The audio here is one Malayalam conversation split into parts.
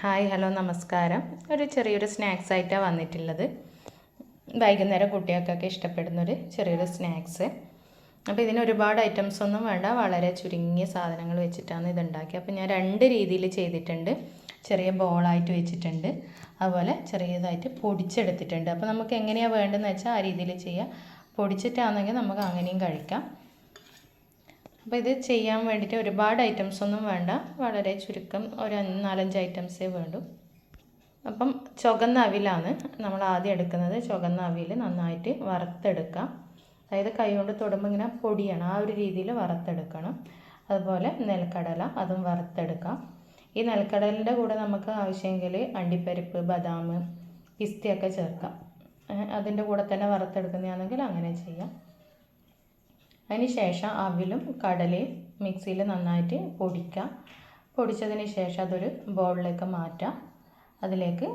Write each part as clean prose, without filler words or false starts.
ഹായ് ഹലോ നമസ്കാരം. ഒരു ചെറിയൊരു സ്നാക്സ് ആയിട്ടാണ് വന്നിട്ടുള്ളത്. വൈകുന്നേരം കുട്ടികൾക്കൊക്കെ ഇഷ്ടപ്പെടുന്നൊരു ചെറിയൊരു സ്നാക്സ്. അപ്പോൾ ഇതിന് ഒരുപാട് ഐറ്റംസ് ഒന്നും വേണ്ട, വളരെ ചുരുങ്ങിയ സാധനങ്ങൾ വെച്ചിട്ടാണ് ഇതുണ്ടാക്കിയത്. അപ്പോൾ ഞാൻ രണ്ട് രീതിയിൽ ചെയ്തിട്ടുണ്ട്. ചെറിയ ബോളായിട്ട് വെച്ചിട്ടുണ്ട്, അതുപോലെ ചെറിയതായിട്ട് പൊടിച്ചെടുത്തിട്ടുണ്ട്. അപ്പോൾ നമുക്ക് എങ്ങനെയാണ് വേണ്ടതെന്ന് വെച്ചാൽ ആ രീതിയിൽ ചെയ്യാം. പൊടിച്ചിട്ടാണെങ്കിൽ നമുക്ക് അങ്ങനെയും കഴിക്കാം. അപ്പോൾ ഇത് ചെയ്യാൻ വേണ്ടിയിട്ട് ഒരുപാട് ഐറ്റംസ് ഒന്നും വേണ്ട, വളരെ ചുരുക്കം ഒരു 4-5 ഐറ്റംസേ വേണ്ടൂ. അപ്പം ചുവന്ന അവിലാണ് നമ്മൾ ആദ്യം എടുക്കുന്നത്. ചുവന്ന അവിൽ നന്നായിട്ട് വറുത്തെടുക്കാം. അതായത് കൈ കൊണ്ട് തൊടുമ്പോൾ ഇങ്ങനെ പൊടിയണം, ആ ഒരു രീതിയിൽ വറുത്തെടുക്കണം. അതുപോലെ നെൽക്കടല, അതും വറുത്തെടുക്കാം. ഈ നെൽക്കടലിൻ്റെ കൂടെ നമുക്ക് ആവശ്യമെങ്കിൽ അണ്ടിപ്പരിപ്പ്, ബദാം, പിസ്തയൊക്കെ ചേർക്കാം. അതിൻ്റെ കൂടെ തന്നെ വറുത്തെടുക്കുന്നതാണെങ്കിൽ അങ്ങനെ ചെയ്യാം. അതിന് ശേഷം അവിലും കടലയും മിക്സിയിൽ നന്നായിട്ട് പൊടിക്കാം. പൊടിച്ചതിന് ശേഷം അതൊരു ബൗളിലേക്ക് മാറ്റാം. അതിലേക്ക്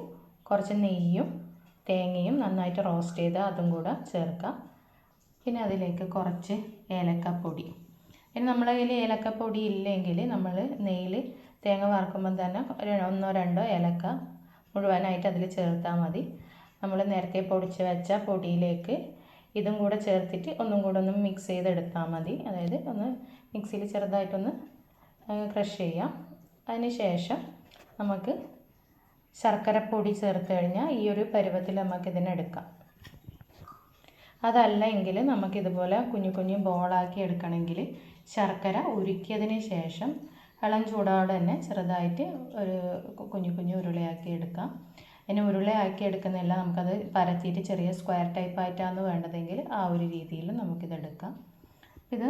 കുറച്ച് നെയ്യും തേങ്ങയും നന്നായിട്ട് റോസ്റ്റ് ചെയ്ത് അതും കൂടെ ചേർക്കാം. പിന്നെ അതിലേക്ക് കുറച്ച് ഏലക്കപ്പൊടി. ഇനി നമ്മളെ കയ്യിൽ ഏലക്കപ്പൊടി ഇല്ലെങ്കിൽ നമ്മൾ നെയ്യിൽ തേങ്ങ വറുക്കുമ്പം തന്നെ 1-2 ഏലക്ക മുഴുവനായിട്ട് അതിൽ ചേർത്താൽ മതി. നമ്മൾ നേരത്തെ പൊടിച്ച് വെച്ച പൊടിയിലേക്ക് ഇതും കൂടെ ചേർത്തിട്ട് ഒന്നും കൂടെ ഒന്ന് മിക്സ് ചെയ്തെടുത്താൽ മതി. അതായത് ഒന്ന് മിക്സിയിൽ ചെറുതായിട്ടൊന്ന് ക്രഷ് ചെയ്യാം. അതിന് ശേഷം നമുക്ക് ശർക്കരപ്പൊടി ചേർത്ത് കഴിഞ്ഞാൽ ഈ ഒരു പരുവത്തിൽ നമുക്കിതിനെടുക്കാം. അതല്ല എങ്കിൽ നമുക്കിതുപോലെ കുഞ്ഞു കുഞ്ഞു ബോളാക്കി എടുക്കണമെങ്കിൽ ശർക്കര ഉരുക്കിയതിന് ശേഷം ഇളം ചൂടോടെ തന്നെ ചെറുതായിട്ട് ഒരു കുഞ്ഞു കുഞ്ഞു ഉരുളയാക്കി എടുക്കാം. ഇനി ഉരുളയാക്കി എടുക്കുന്നില്ല, നമുക്കത് പരത്തിയിട്ട് ചെറിയ സ്ക്വയർ ടൈപ്പായിട്ടാണ് വേണ്ടതെങ്കിൽ ആ ഒരു രീതിയിൽ നമുക്കിതെടുക്കാം. ഇത്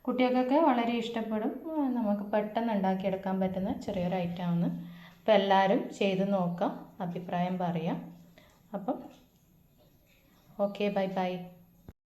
കുട്ടികൾക്കൊക്കെ വളരെ ഇഷ്ടപ്പെടും. നമുക്ക് പെട്ടെന്ന് ഉണ്ടാക്കിയെടുക്കാൻ പറ്റുന്ന ചെറിയൊരു ഐറ്റമാണ്. അപ്പോൾ എല്ലാവരും ചെയ്ത് നോക്കാം, അഭിപ്രായം പറയാം. അപ്പം ഓക്കെ, ബൈ ബൈ.